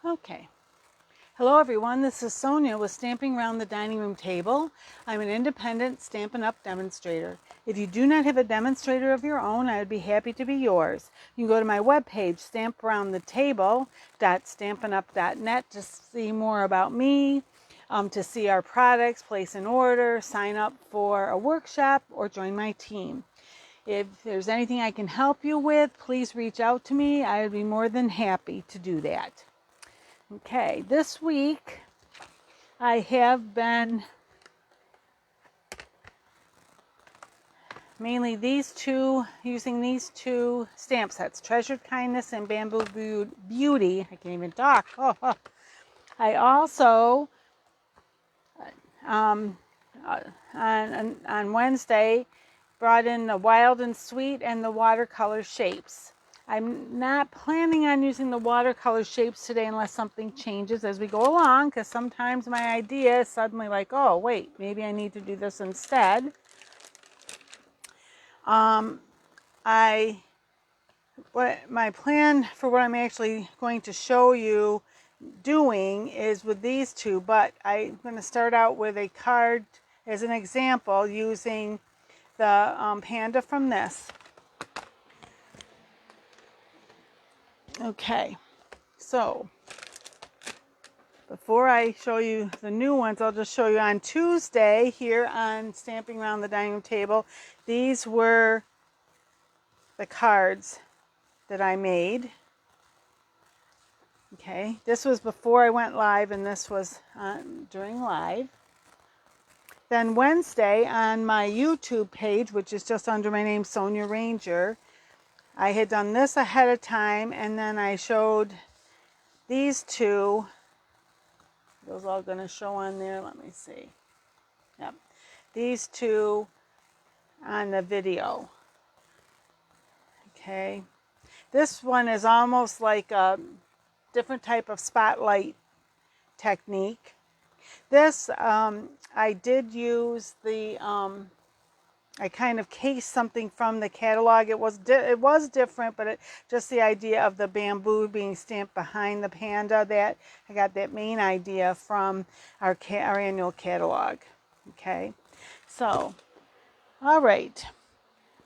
Okay. Hello everyone, this is Sonia with Stamping Around the Dining Room Table. I'm an independent Stampin' Up! Demonstrator. If you do not have a demonstrator of your own, I would be happy to be yours. You can go to my webpage, stamparoundthetable.stampinup.net, to see more about me, to see our products, place an order, sign up for a workshop, or join my team. If there's anything I can help you with, please reach out to me. I would be more than happy to do that. Okay, this week I have been mainly using these two stamp sets, Treasured Kindness and Bamboo Beauty. I can't even talk. I also, on Wednesday, brought in the Wild and Sweet and the watercolor shapes. I'm not planning on using the watercolor shapes today unless something changes as we go along, because sometimes my idea is suddenly like, oh, wait, maybe I need to do this instead. My plan for what I'm actually going to show you doing is with these two, but I'm going to start out with a card as an example using the panda from this. Okay, so before I show you the new ones, I'll just show you on Tuesday here on Stamping Around the Dining Room Table. These were the cards that I made. Okay, this was before I went live, and this was during live. Then Wednesday on my YouTube page, which is just under my name, Sonia Ranger, I had done this ahead of time, and then I showed these two. Those all going to show on there. Let me see. Yep. These two on the video. Okay. This one is almost like a different type of spotlight technique. This, I did use the, I kind of cased something from the catalog. It was different, but just the idea of the bamboo being stamped behind the panda, that I got that main idea from our annual catalog. Okay, so all right,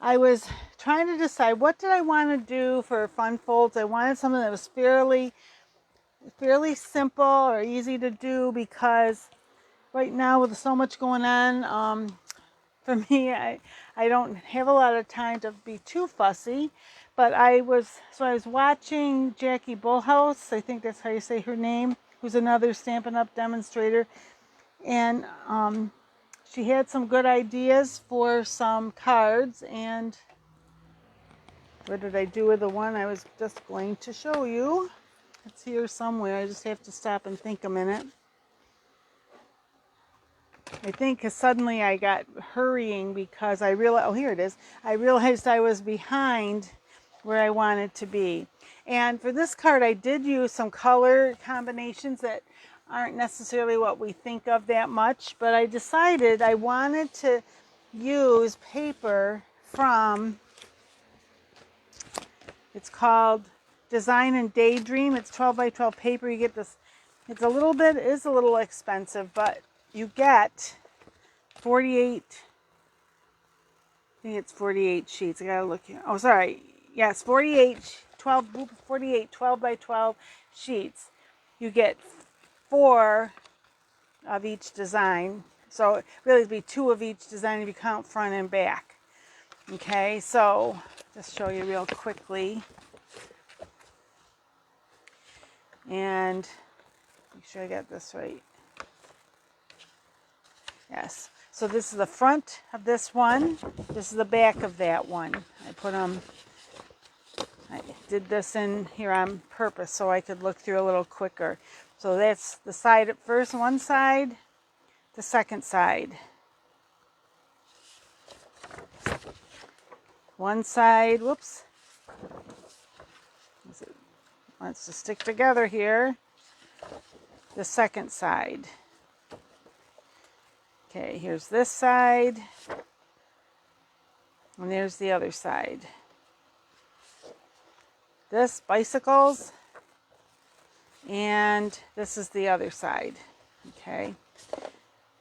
I was trying to decide what did I want to do for fun folds. I wanted something that was fairly simple or easy to do, because right now with so much going on, for me, I don't have a lot of time to be too fussy, but I was watching Jackie Bullhouse, I think that's how you say her name, who's another Stampin' Up! Demonstrator, and she had some good ideas for some cards. And what did I do with the one I was just going to show you? It's here somewhere. I just have to stop and think a minute. I think because suddenly I got hurrying because I realized, oh, here it is. I realized I was behind where I wanted to be. And for this card, I did use some color combinations that aren't necessarily what we think of that much, but I decided I wanted to use paper from, it's called Design and Daydream. It's 12 by 12 paper. You get this, it's a little expensive, but you get 48, I think it's 48 sheets. I gotta look here. Oh, sorry. Yes, 48 12 by 12 sheets. You get 4 of each design. So really it'd be 2 of each design if you count front and back. Okay, so just show you real quickly. And make sure I got this right. Yes. So this is the front of this one. This is the back of that one. I did this in here on purpose so I could look through a little quicker. So that's the side at first, one side, the second side. One side, whoops. Wants to stick together here. The second side. Okay, here's this side, and there's the other side. This, bicycles, And this is the other side. Okay.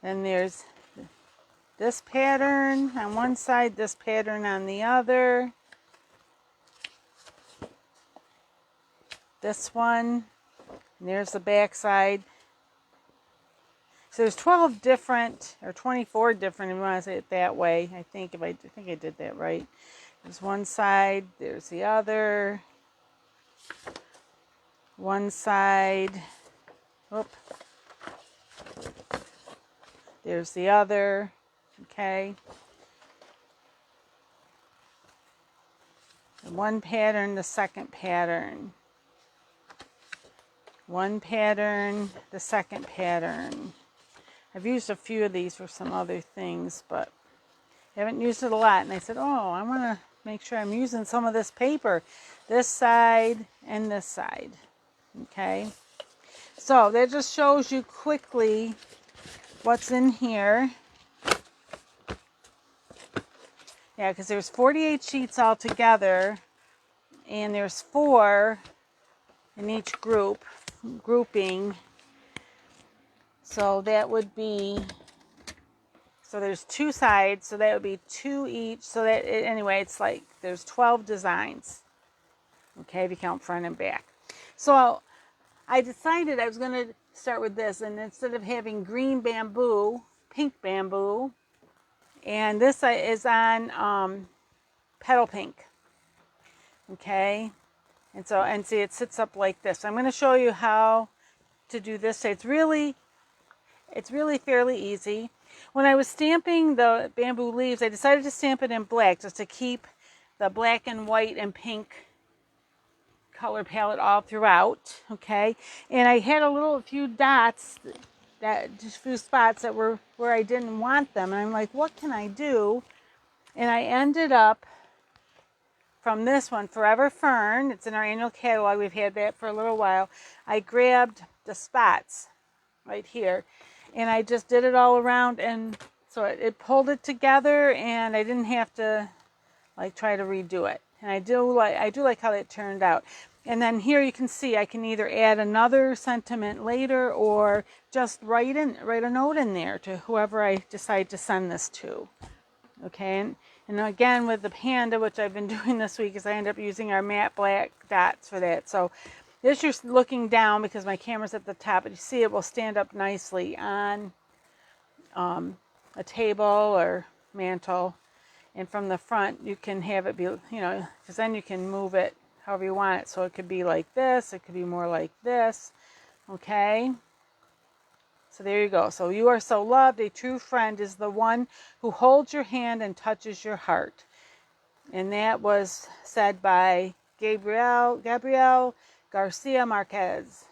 Then there's this pattern on one side, this pattern on the other. This one, and there's the back side. So there's 12 different, or 24 different, if you want to say it that way. I think I did that right. There's one side, there's the other. One side, whoop. There's the other, okay. And one pattern, the second pattern. One pattern, the second pattern. I've used a few of these for some other things, but I haven't used it a lot. And I said, oh, I want to make sure I'm using some of this paper. This side and this side. Okay. So that just shows you quickly what's in here. Yeah, because there's 48 sheets all together. And there's 4 in each grouping. So that would be, so there's 2 sides, so that would be 2 each. So that, anyway, it's like there's 12 designs. Okay, if you count front and back. So I decided I was going to start with this, and instead of having green bamboo, pink bamboo, and this is on Petal Pink. Okay, and so, and see, it sits up like this. So I'm going to show you how to do this. It's really fairly easy. When I was stamping the bamboo leaves, I decided to stamp it in black just to keep the black and white and pink color palette all throughout. Okay, and I had a few dots, just a few spots that were where I didn't want them, and I'm like, what can I do? And I ended up from this one, Forever Fern. It's in our annual catalog. We've had that for a little while. I grabbed the spots right here, and I just did it all around, and so it pulled it together, and I didn't have to like try to redo it. And I do like how that turned out. And then here you can see I can either add another sentiment later or just write a note in there to whoever I decide to send this to. Okay, and again with the panda, which I've been doing this week, is I end up using our matte black dots for that. So this you're looking down because my camera's at the top, but you see it will stand up nicely on a table or mantle. And from the front, you can have it be, because then you can move it however you want it. So it could be like this. It could be more like this. Okay. So there you go. So you are so loved. A true friend is the one who holds your hand and touches your heart. And that was said by Gabriel Garcia Marquez.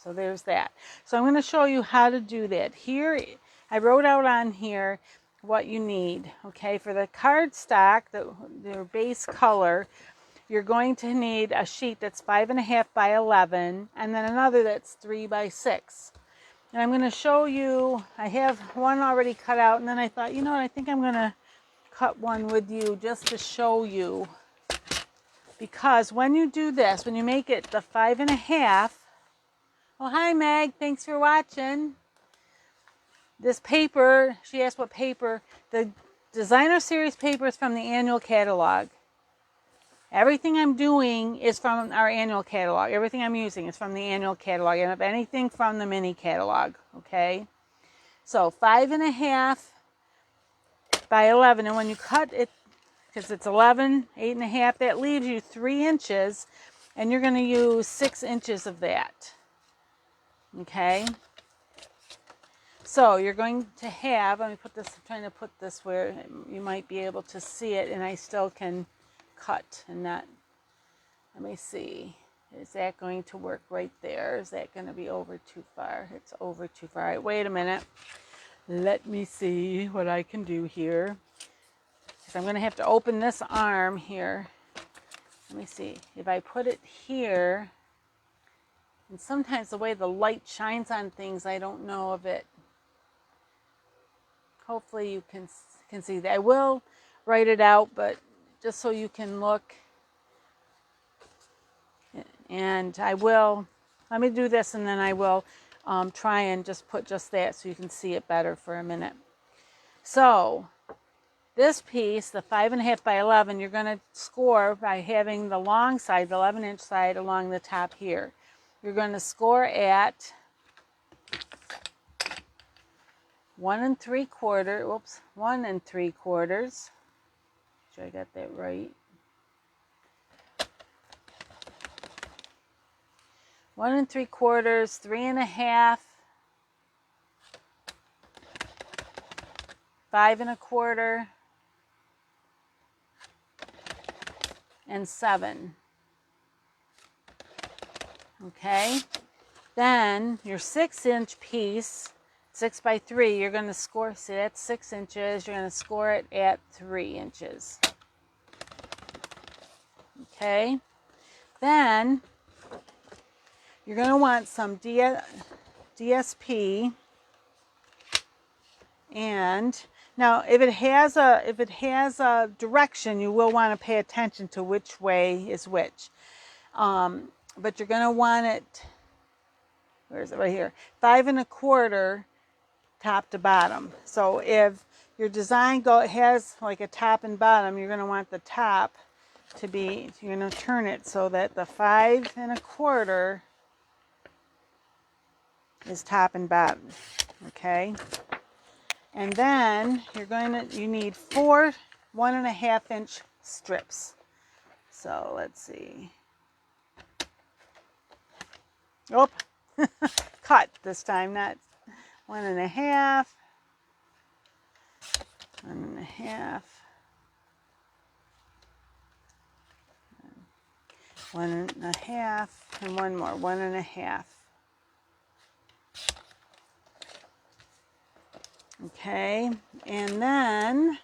So there's that. So I'm going to show you how to do that. Here, I wrote out on here what you need. Okay, for the cardstock, the base color, you're going to need a sheet that's 5.5 by 11, and then another that's 3 by 6. And I'm going to show you, I have one already cut out, and then I thought, I think I'm going to cut one with you just to show you. Because when you do this, when you make it the 5.5, oh, hi Meg, thanks for watching. This paper, she asked what paper, the designer series paper is from the annual catalog. Everything I'm doing is from our annual catalog. Everything I'm using is from the annual catalog. I don't have anything from the mini catalog, okay? So 5.5 by 11, and when you cut it, because it's 11, 8.5, that leaves you 3 inches, and you're going to use 6 inches of that, okay? So you're going to have, let me put this, I'm trying to put this where you might be able to see it, and I still can cut and not, let me see, is that going to work right there? Is that going to be over too far? It's over too far. All right, wait a minute. Let me see what I can do here. Because I'm going to have to open this arm here. Let me see. If I put it here, and sometimes the way the light shines on things, I don't know of it. Hopefully you can see that. I will write it out, but just so you can look. And I will, Let me do this and then I will try and just put just that so you can see it better for a minute. So this piece, the 5.5 by 11, you're going to score by having the long side, the 11-inch side along the top here. You're going to score at 1 3/4, whoops, 1 3/4. Sure I got that right. 1 3/4, 3.5, 5 1/4, and 7. Okay, then your 6-inch piece, 6 by 3, you're going to score, see that's 6 inches, you're going to score it at 3 inches. Okay, then you're going to want some DSP, and now if it has a direction, you will want to pay attention to which way is which. But you're going to want it, where is it, right here, 5 1/4 top to bottom. So if your design has like a top and bottom, you're going to want the top to be, you're going to turn it so that the 5 1/4 is top and bottom. Okay, and then you need 4 1.5-inch strips. So let's see. Oh, cut this time, not 1.5, 1.5, 1.5, and one more, 1.5. Okay, and then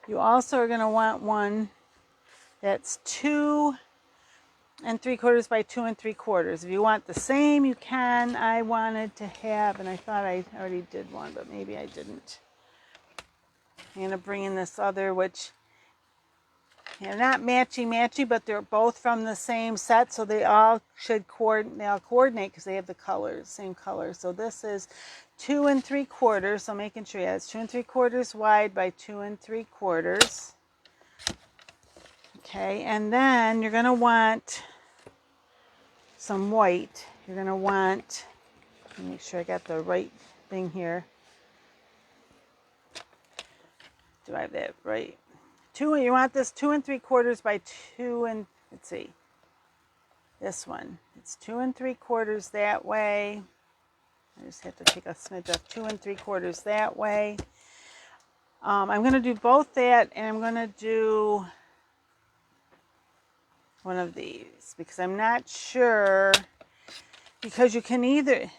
you also are going to want one that's 2 3/4 by 2 3/4. If you want the same, you can. I wanted to have, and I thought I already did one, but maybe I didn't. I'm going to bring in this other, which they're not matchy-matchy, but they're both from the same set, so they all should coordinate because they have the colors, same color. So this is 2 3/4, so making sure it's 2 3/4 wide by 2 3/4. Okay, and then you're going to want some white. You're going to want, let me make sure I got the right thing here. Do I have that right? You want this 2 3/4 by 2 and, let's see, this one. It's 2 3/4 that way. I just have to take a smidge of 2 3/4 that way. I'm going to do both that, and I'm going to do one of these because I'm not sure, because you can either,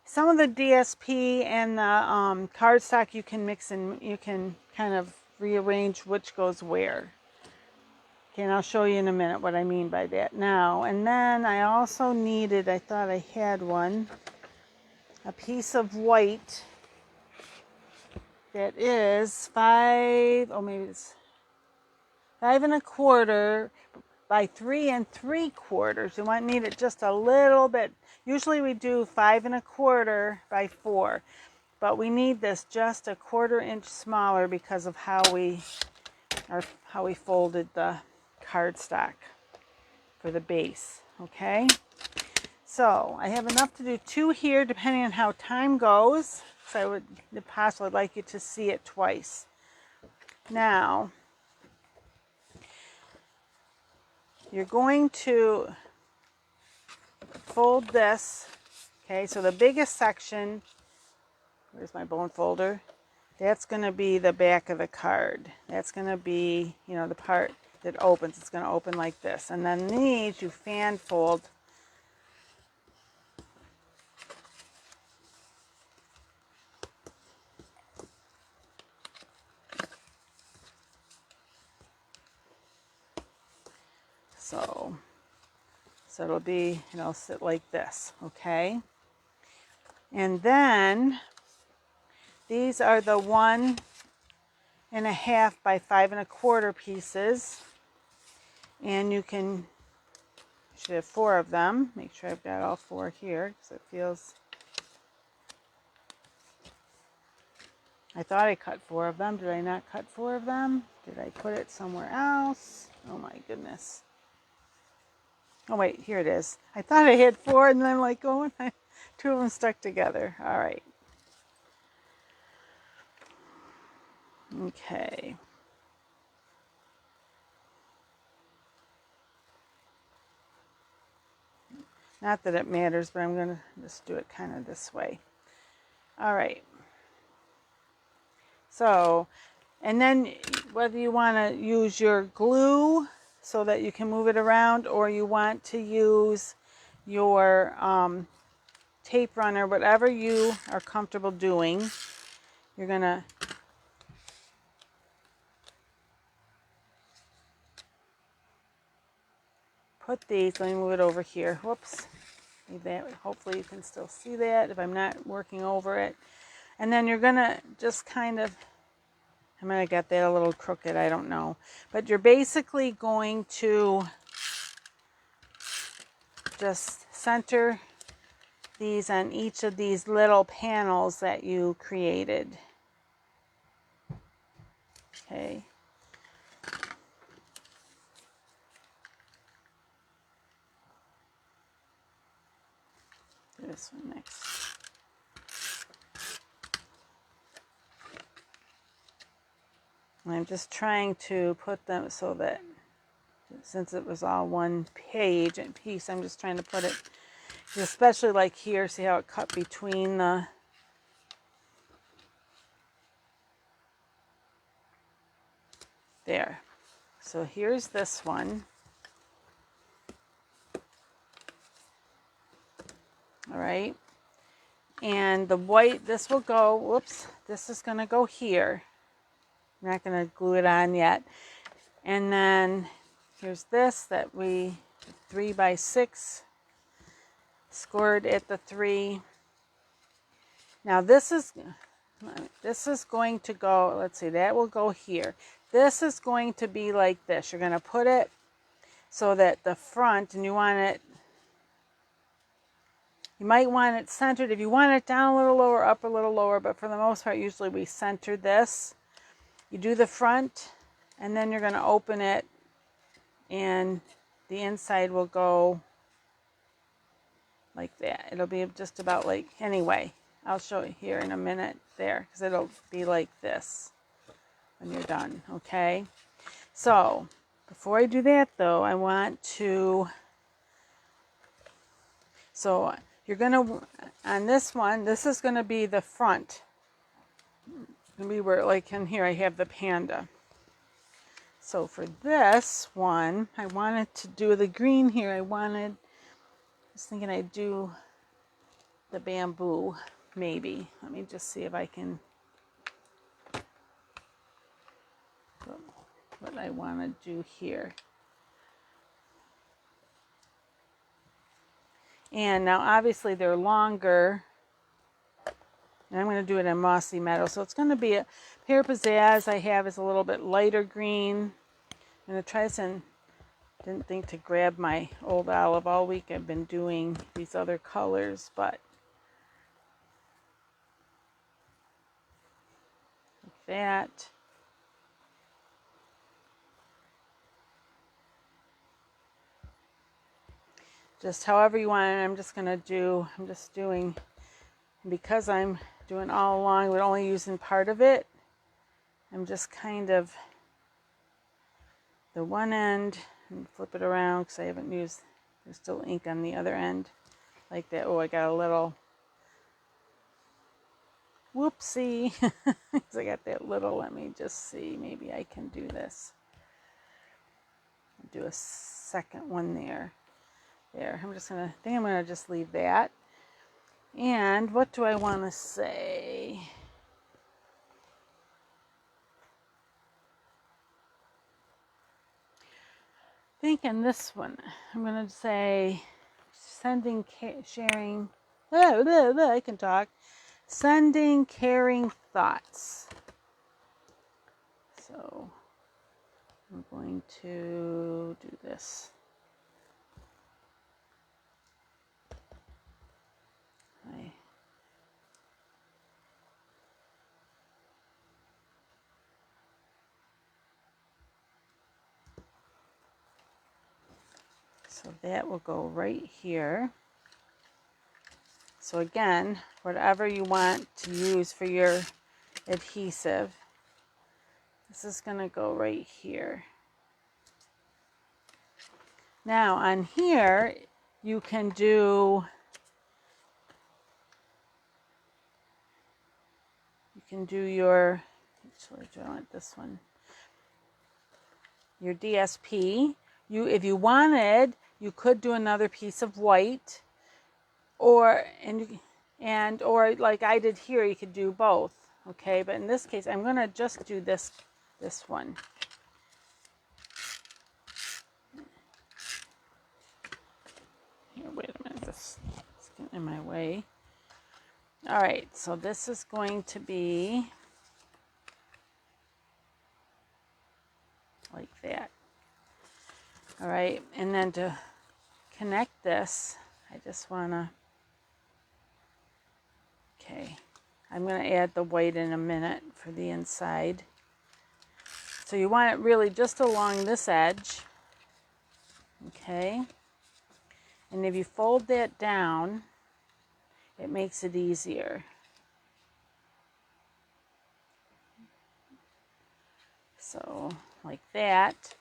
some of the DSP and the cardstock you can mix and you can kind of rearrange which goes where. Okay, and I'll show you in a minute what I mean by that now. And then I also needed, I thought I had one, a piece of white that is 5 1/4 by 3 3/4. You need it just a little bit. Usually we do 5 1/4 by 4, but we need this just a 1/4 inch smaller because of how we folded the cardstock for the base. Okay, so I have enough to do 2 here, depending on how time goes. So I would, if possible, I'd like you to see it twice. Now, you're going to fold this. Okay, so the biggest section, where's my bone folder? That's going to be the back of the card. That's going to be, the part that opens. It's going to open like this. And then these you fan fold. So it'll be, sit like this, okay? And then these are the 1 1/2 by 5 1/4 pieces, and you can should have 4 of them. Make sure I've got all 4 here because it feels... I thought I cut 4 of them. Did I not cut 4 of them? Did I put it somewhere else? Oh my goodness. Oh wait, here it is. I thought I had 4 and then I'm like, oh, 2 of them stuck together. All right. Okay. Not that it matters, but I'm going to just do it kind of this way. All right. So, and then whether you want to use your glue so that you can move it around, or you want to use your tape runner, whatever you are comfortable doing, you're going to put these, let me move it over here. Whoops. Hopefully you can still see that if I'm not working over it. And then you're going to just kind of, I might have got that a little crooked, I don't know. But you're basically going to just center these on each of these little panels that you created. Okay. Do this one next. I'm just trying to put them so that, since it was all one page and piece, I'm just trying to put it, especially like here, see how it cut between the, there. So here's this one. All right. And the white, this will go, whoops, this is going to go here. I'm not going to glue it on yet. And then here's this that we 3 by 6 scored at the 3. Now this is going to go, let's see, that will go here. This is going to be like this. You're going to put it so that the front, and you want it, you might want it centered. If you want it down a little lower, up a little lower, but for the most part, usually we center this. You do the front, and then you're going to open it, and the inside will go like that. It'll be just about like, anyway, I'll show you here in a minute there, because it'll be like this when you're done, okay? So, before I do that though, I want to, so you're going to, on this one, this is going to be the front. It's going to be where, like in here, I have the panda. So for this one, I wanted to do the green here. I was thinking I'd do the bamboo, maybe. Let me just see if I can, what I want to do here. And now obviously they're longer. And I'm going to do it in Mossy Meadow. So it's going to be a Pear Pizzazz I have is a little bit lighter green. I'm going to try this, and didn't think to grab my old olive all week. I've been doing these other colors, but like that. Just however you want it. I'm just doing, because I'm doing all along, but only using part of it. I'm just kind of the one end and flip it around because I haven't used, there's still ink on the other end like that. Oh, I got a little whoopsie. I got that little, let me just see, maybe I can do this. Do a second one there. There, I'm gonna just leave that. And what do I want to say? I think in this one, I'm going to say sharing, I can talk. Sending caring thoughts. So I'm going to do this. So that will go right here. So again, whatever you want to use for your adhesive, this is going to go right here. Now on here, you can do your, actually I want this one, your DSP. If you wanted, you could do another piece of white, or like I did here, you could do both. Okay, but in this case, I'm going to just do this one. Here, wait a minute, this is getting in my way. All right, so this is going to be like that. All right, and then to connect this, I just want to, okay, I'm going to add the white in a minute for the inside. So you want it really just along this edge, okay? And if you fold that down, it makes it easier. So like that.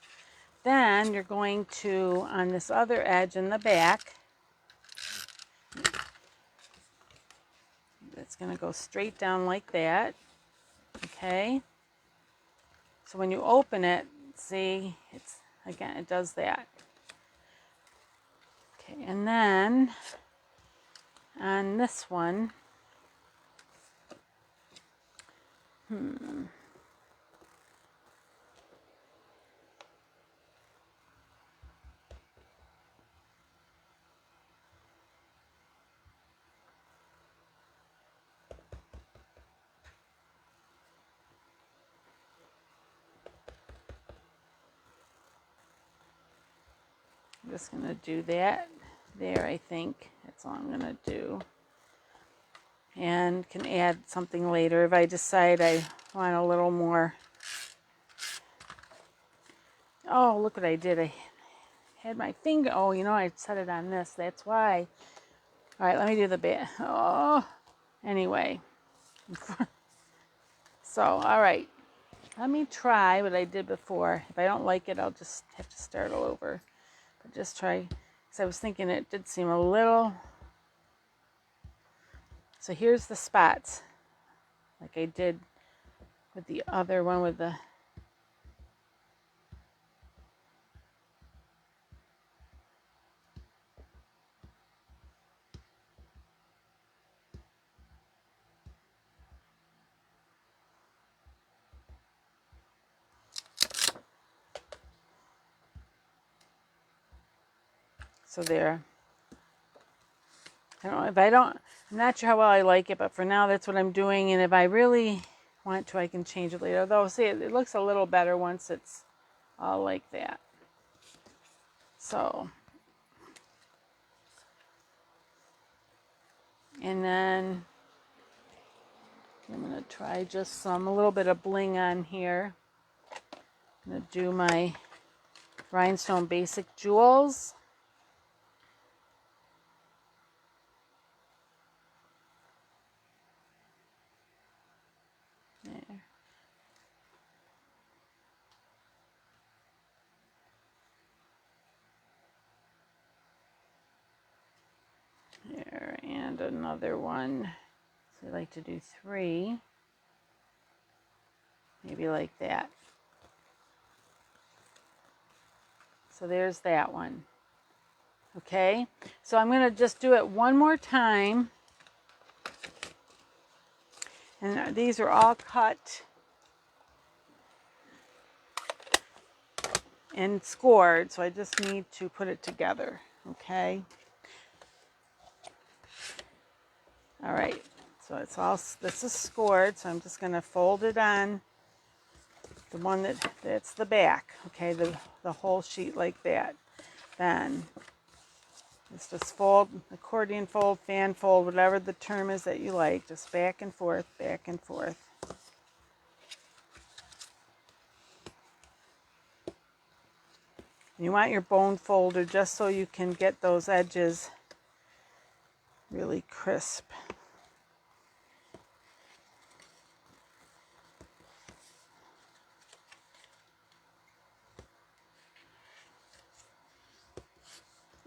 Then you're going to, on this other edge in the back, it's going to go straight down like that, okay? So when you open it, see, it's, again, it does that. Okay, and then on this one, I'm just going to do that there, I think. That's all I'm going to do. And can add something later if I decide I want a little more. Oh, look what I did. I had my finger. Oh, you know, I set it on this. That's why. All right, let me do the bit. Oh, anyway. So, all right. Let me try what I did before. If I don't like it, I'll just have to start all over. But just try, because I was thinking it did seem a little. So here's the spots, like I did with the other one with the. So there. I don't know if I'm not sure how well I like it, but for now that's what I'm doing. And if I really want to, I can change it later. Although, see, it looks a little better once it's all like that. So, and then I'm going to try just a little bit of bling on here. I'm going to do my Rhinestone Basic Jewels. There. There, and another one. So I like to do 3. Maybe like that. So there's that one. Okay, so I'm going to just do it one more time. And these are all cut and scored, so I just need to put it together. Okay. All right, so it's all, this is scored, so I'm just going to fold it on the one that's the back. Okay, the whole sheet like that. Then It's just fold, accordion fold, fan fold, whatever the term is that you like. Just back and forth, back and forth. You want your bone folder just so you can get those edges really crisp.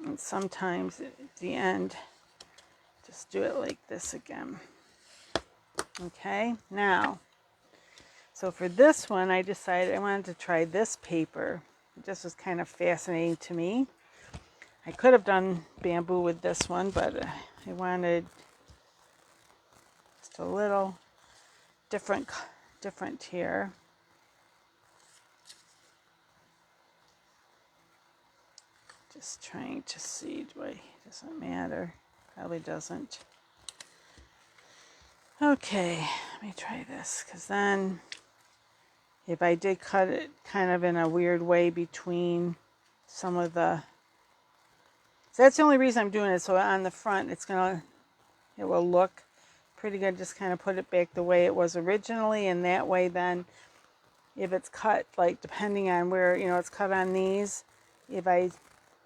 And sometimes at the end, just do it like this again. Okay, now, so for this one, I decided I wanted to try this paper. It just was kind of fascinating to me. I could have done bamboo with this one, but I wanted just a little different here. Just trying to see, doesn't matter. Probably doesn't. Okay, let me try this, because then if I did cut it kind of in a weird way between some of the, so that's the only reason I'm doing it. So on the front, it will look pretty good. Just kind of put it back the way it was originally, and that way then if it's cut, like depending on where, it's cut on these, if I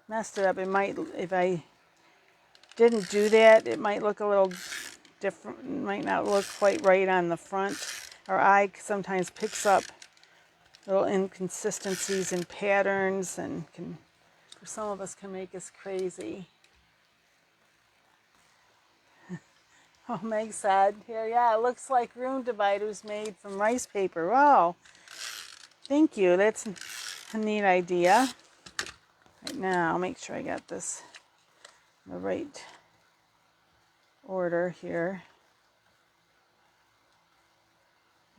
messed it up, it might, if I didn't do that, it might look a little different, it might not look quite right on the front. Our eye sometimes picks up little inconsistencies in patterns, and for some of us can make us crazy. Oh, Meg said, here, yeah, it looks like room dividers made from rice paper. Wow, thank you, that's a neat idea. Right now, I'll make sure I got this in the right order here.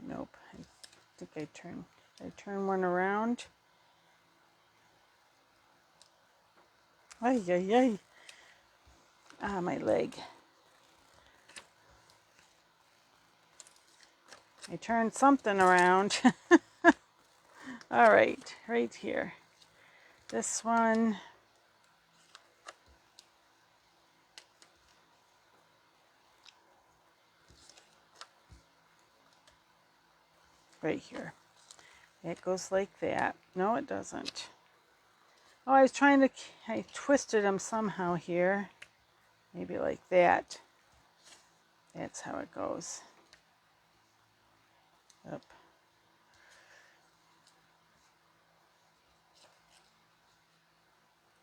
Nope, I think I turn one around. Ay, ay, ay. Ah, my leg. I turned something around. All right, right here. This one. Right here. It goes like that. No, it doesn't. Oh, I twisted them somehow here. Maybe like that. That's how it goes. Up.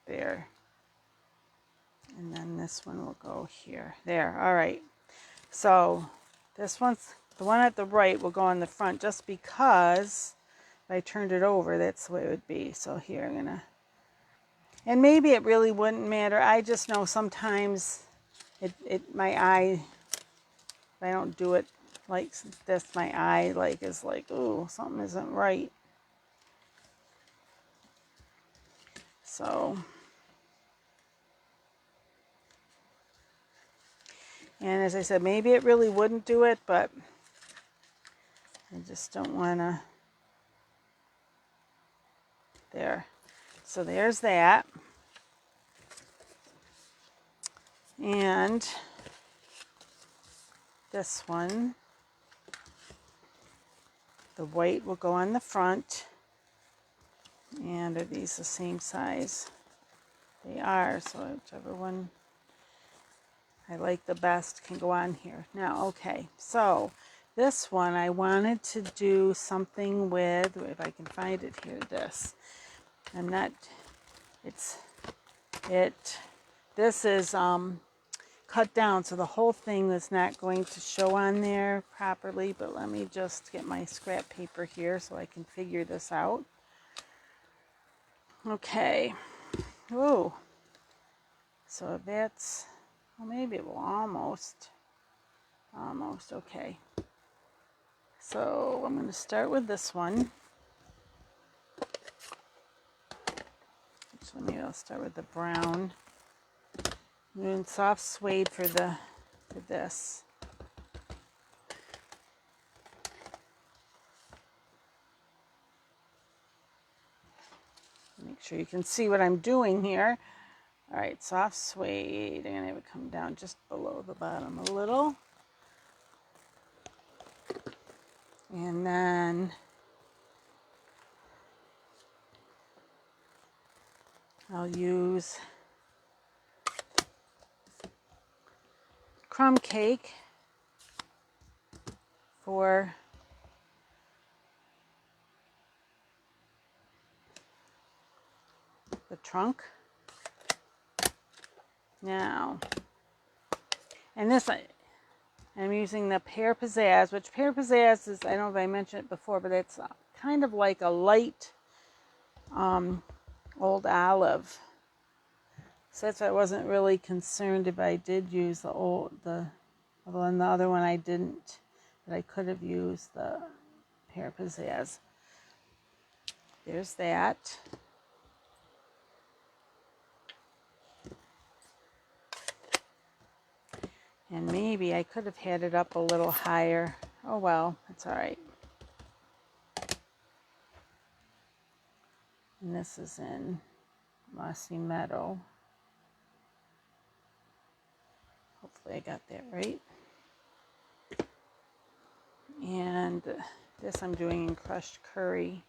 There. And then this one will go here. There, all right. So this one's, the one at the right will go on the front just because if I turned it over, that's the way it would be. So here I'm gonna, and maybe it really wouldn't matter. I just know sometimes my eye, if I don't do it like this, my eye is like, ooh, something isn't right. So, and as I said, maybe it really wouldn't do it, but I just don't want to. There. So there's that. And this one, the white will go on the front. And are these the same size? They are, so whichever one I like the best can go on here. Now, okay, so this one I wanted to do something with, if I can find it here, this. I'm not, this is cut down, so the whole thing is not going to show on there properly, but let me just get my scrap paper here so I can figure this out. Okay. Whoa. So that's, well, maybe it will almost, okay. So I'm going to start with this one. So maybe I'll start with the brown. I'm doing soft suede for this. Make sure you can see what I'm doing here. All right, soft suede. I'm going to have it come down just below the bottom a little. And then I'll use Crumb Cake for the trunk. Now, and this, I'm using the Pear Pizzazz, which Pear Pizzazz is, I don't know if I mentioned it before, but it's kind of like a light old olive. So that's why I wasn't really concerned if I did use although in the other one I didn't, but I could have used the Pear Pizzazz. There's that. And maybe I could have had it up a little higher. Oh well, it's all right. And this is in Mossy Meadow. Hopefully I got that right. And this I'm doing in crushed curry.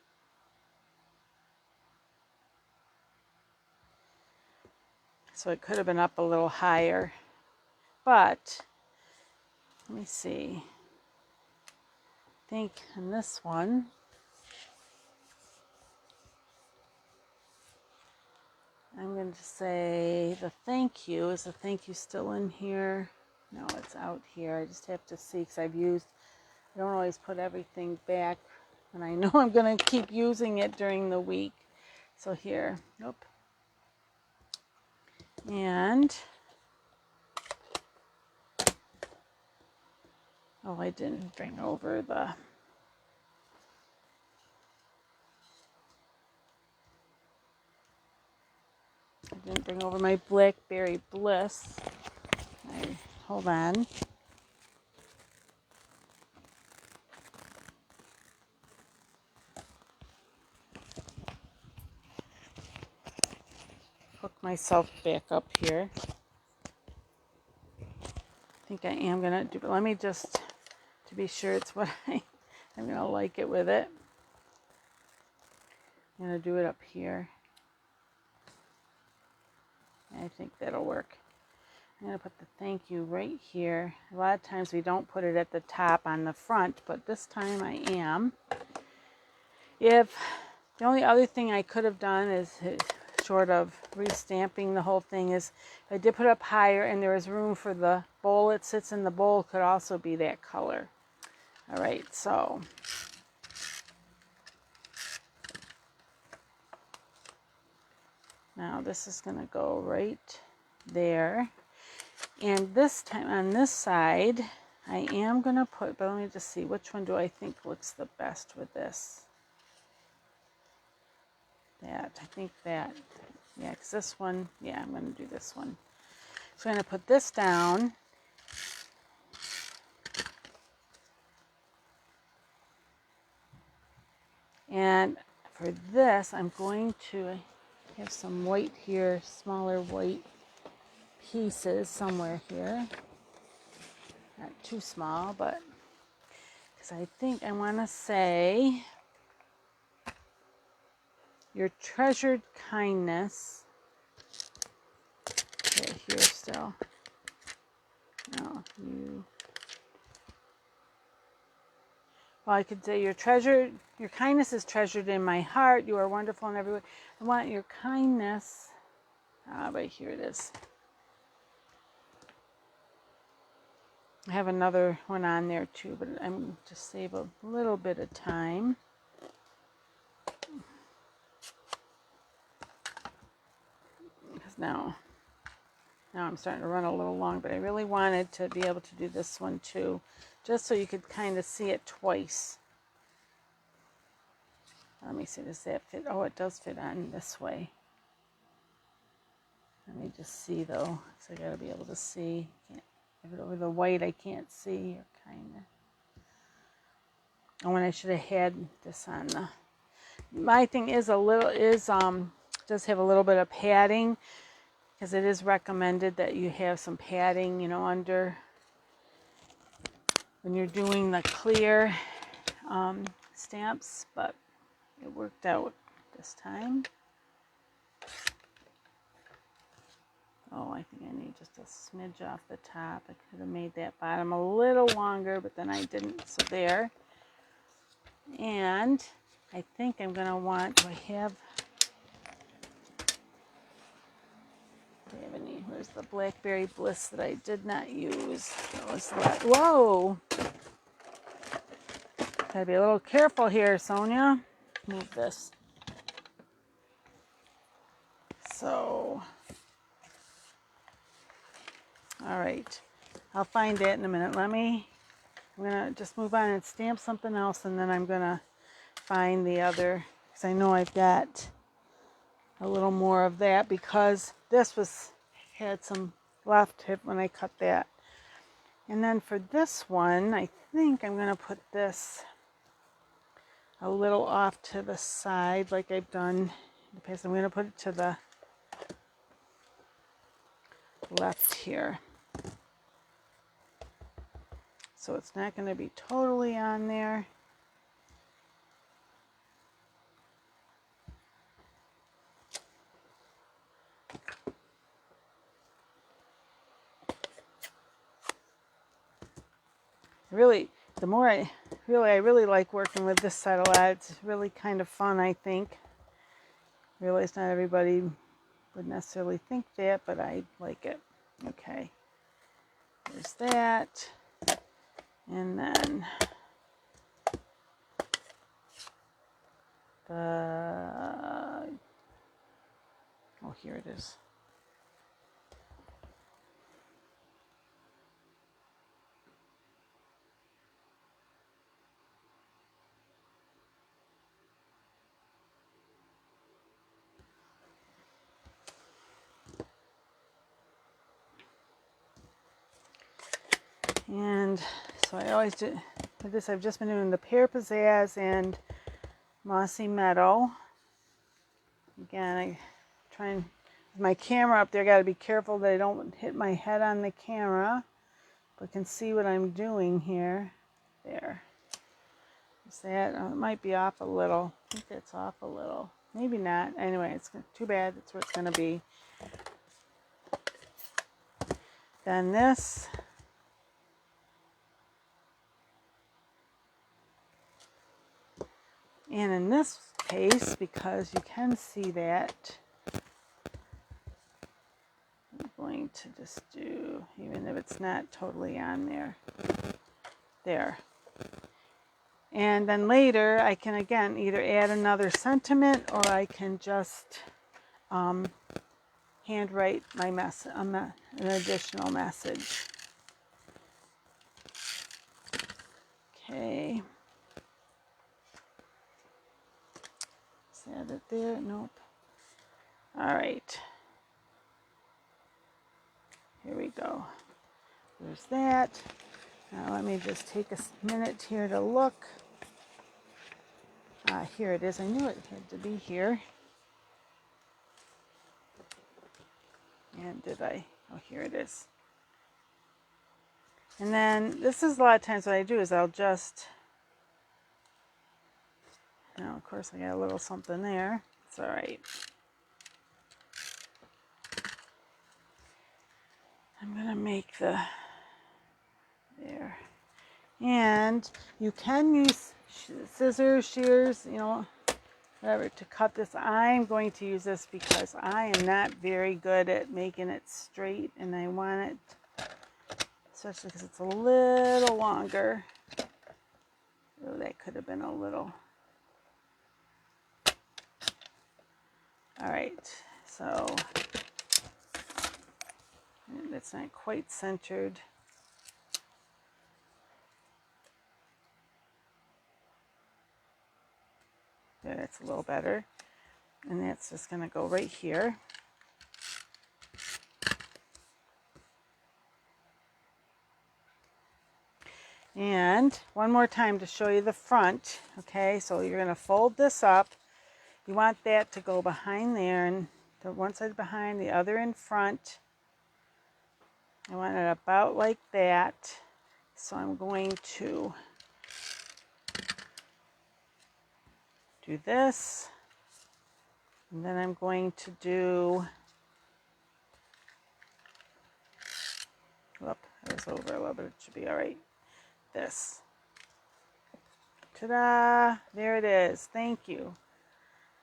So it could have been up a little higher. But, let me see. I think on this one, I'm going to say the thank you. Is the thank you still in here? No, it's out here. I just have to see because I don't always put everything back and I know I'm going to keep using it during the week. So here, nope. And, oh, I didn't bring over the, my Blackberry Bliss. Hold on. Hook myself back up here. I think I am going to do, but let me just, to be sure it's what I'm going to like it with it. I'm going to do it up here. I think that'll work. I'm going to put the thank you right here. A lot of times we don't put it at the top on the front, but this time I am. If the only other thing I could have done is, short of restamping the whole thing, is I did put up higher and there is room for the bowl it sits in. The bowl could also be that color. All right, so now this is going to go right there. And this time on this side, I am going to put, but let me just see, which one do I think looks the best with this? That, I think that, yeah, because this one, yeah, I'm going to do this one. So I'm going to put this down. And for this, I'm going to have some white here, smaller white pieces somewhere here. Not too small, but because I think I want to say your treasured kindness. Okay, here still. No, you. Well, I could say your kindness is treasured in my heart. You are wonderful in every way. I want your kindness. Right here it is. I have another one on there too, but I'm just save a little bit of time. Because now I'm starting to run a little long, but I really wanted to be able to do this one too, just so you could kind of see it twice. Let me see, does that fit? Oh, it does fit on this way. Let me just see though, because I gotta be able to see. If it over the white, I can't see, or kind of. Oh, and I should have had this on the. My thing is does have a little bit of padding, because it is recommended that you have some padding, you know, under when you're doing the clear stamps, but it worked out this time. Oh, I think I need just a smidge off the top. I could have made that bottom a little longer, but then I didn't, so there. And I think I'm going to want to have, where's the Blackberry Bliss that I did not use? That was that. Whoa! Gotta be a little careful here, Sonia. Move this. So, all right. I'll find that in a minute. I'm gonna just move on and stamp something else, and then I'm gonna find the other, because I know I've got a little more of that, because this had some left when I cut that. And then for this one, I think I'm gonna put this a little off to the side, like I've done in the past. I'm gonna put it to the left here. So it's not going to be totally on there. Really, I really like working with this side a lot. It's really kind of fun, I think. I realize not everybody would necessarily think that, but I like it. Okay. There's that. And then oh, here it is. And so I always do with this. I've just been doing the Pear, Pizzazz, and Mossy Meadow. Again, I try and with my camera up there, I got to be careful that I don't hit my head on the camera, but can see what I'm doing here. There. Is that? Oh, it might be off a little. I think that's off a little. Maybe not. Anyway, it's too bad. That's where it's going to be. Then this. And in this case, because you can see that, I'm going to just do, even if it's not totally on there, there. And then later, I can again either add another sentiment, or I can just handwrite my an additional message. Okay. Add it there. Nope. All right. Here we go. There's that. Now let me just take a minute here to look. Here it is. I knew it had to be here. And did I? Oh, here it is. And then this is a lot of times what I do is I'll just, now of course I got a little something there. It's all right. I'm gonna make the, there. And you can use scissors, shears, you know, whatever, to cut this. I'm going to use this because I am not very good at making it straight, and I want it, especially because it's a little longer. Oh, that could have been a little. All right, so that's not quite centered. There, that's a little better. And that's just going to go right here. And one more time to show you the front. Okay, so you're going to fold this up. You want that to go behind there and The one side behind, the other in front. I want it about like that. So I'm going to do this. And then I'm going to do, whoop, it was over a little bit, it should be all right. This. Ta-da! There it is. Thank you.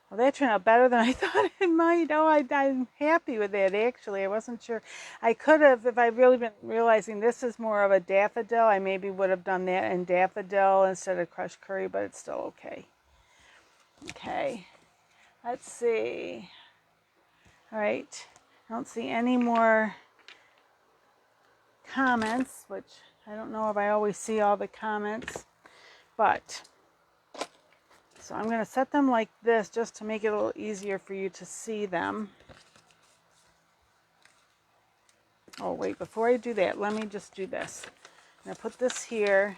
Well, that turned out better than I thought it might. Oh, I'm happy with that, actually. I wasn't sure. I could have, if I'd really been realizing this is more of a daffodil, I maybe would have done that in daffodil instead of crushed curry, but it's still okay. Okay. Let's see. All right. I don't see any more comments, which I don't know if I always see all the comments, but so I'm going to set them like this just to make it a little easier for you to see them. Oh, wait, before I do that, let me just do this. I'm going to put this here.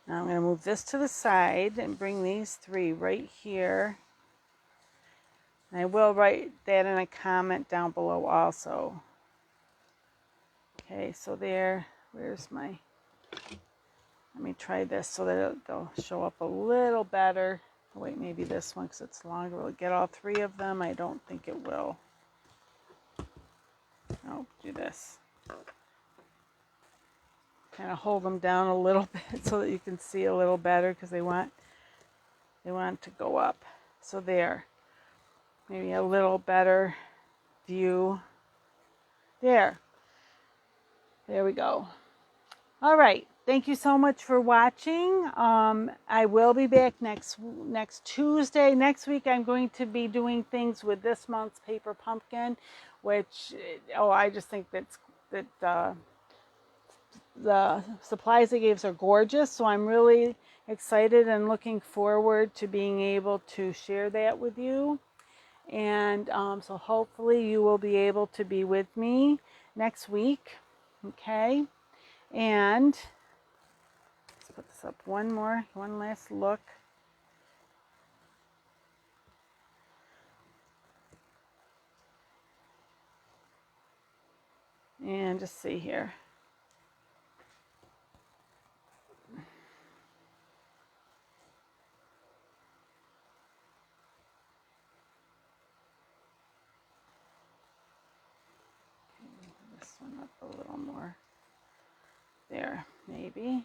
Now I'm going to move this to the side and bring these three right here. And I will write that in a comment down below also. Okay, so there, where's my, let me try this so that they'll show up a little better. Oh, wait, maybe this one because it's longer. Will it get all three of them? I don't think it will. Oh, do this. Kind of hold them down a little bit so that you can see a little better because they want to go up. So there, maybe a little better view. There we go. All right, thank you so much for watching. I will be back next Tuesday. Next week I'm going to be doing things with this month's paper pumpkin, which I just think that the supplies they gave us are gorgeous, so I'm really excited and looking forward to being able to share that with you. And so hopefully you will be able to be with me next week. Okay, and let's put this up one last look. And just see here. This one up a little more. There, maybe.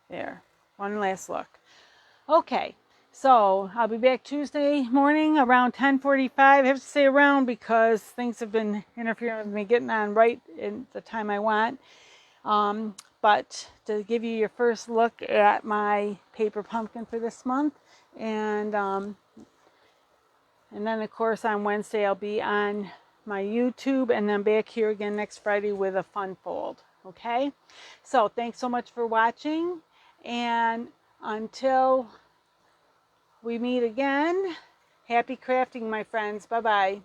There. One last look. Okay, so I'll be back Tuesday morning around 10:45. I have to say around because things have been interfering with me getting on right in the time I want. But to give you your first look at my paper pumpkin for this month, and then of course on Wednesday I'll be on my YouTube, and then back here again next Friday with a fun fold. Okay, so thanks so much for watching, and until we meet again, happy crafting, my friends. Bye bye.